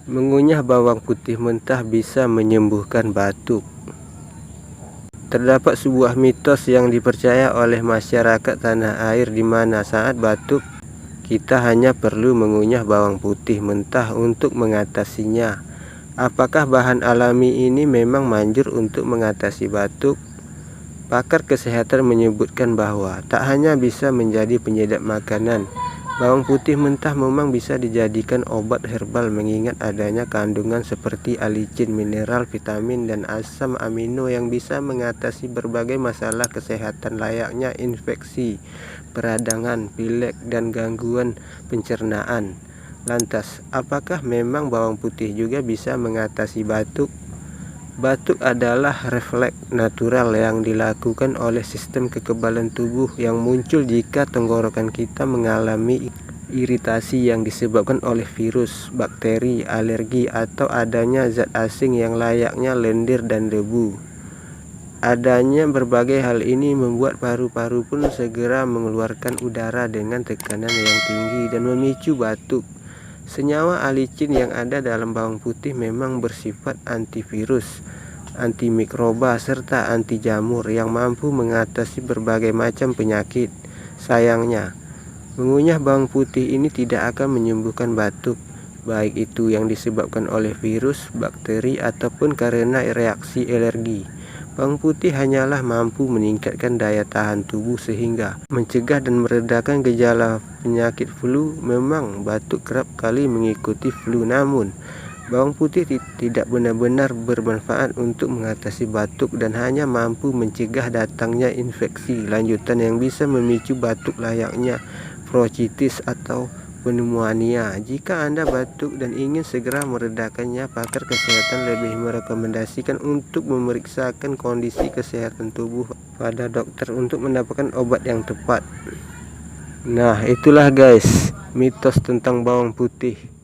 Mengunyah bawang putih mentah bisa menyembuhkan batuk. Terdapat sebuah mitos yang dipercaya oleh masyarakat tanah air di mana saat batuk kita hanya perlu mengunyah bawang putih mentah untuk mengatasinya. Apakah bahan alami ini memang manjur untuk mengatasi batuk? Pakar kesehatan menyebutkan bahwa tak hanya bisa menjadi penyedap makanan, bawang putih mentah memang bisa dijadikan obat herbal mengingat adanya kandungan seperti alicin, mineral, vitamin, dan asam amino yang bisa mengatasi berbagai masalah kesehatan layaknya infeksi, peradangan, pilek, dan gangguan pencernaan. Lantas, apakah memang bawang putih juga bisa mengatasi batuk? Batuk adalah refleks natural yang dilakukan oleh sistem kekebalan tubuh yang muncul jika tenggorokan kita mengalami iritasi yang disebabkan oleh virus, bakteri, alergi, atau adanya zat asing yang layaknya lendir dan debu. Adanya berbagai hal ini membuat paru-paru pun segera mengeluarkan udara dengan tekanan yang tinggi dan memicu batuk. Senyawa alicin yang ada dalam bawang putih memang bersifat antivirus, antimikroba, serta anti jamur yang mampu mengatasi berbagai macam penyakit. Sayangnya, mengunyah bawang putih ini tidak akan menyembuhkan batuk, baik itu yang disebabkan oleh virus, bakteri, ataupun karena reaksi alergi. Bawang putih hanyalah mampu meningkatkan daya tahan tubuh sehingga mencegah dan meredakan gejala penyakit flu. Memang batuk kerap kali mengikuti flu, namun bawang putih tidak benar-benar bermanfaat untuk mengatasi batuk dan hanya mampu mencegah datangnya infeksi lanjutan yang bisa memicu batuk layaknya bronkitis atau pneumonia. Jika Anda batuk dan ingin segera meredakannya, pakar kesehatan lebih merekomendasikan untuk memeriksakan kondisi kesehatan tubuh pada dokter untuk mendapatkan obat yang tepat. Nah, itulah guys, mitos tentang bawang putih.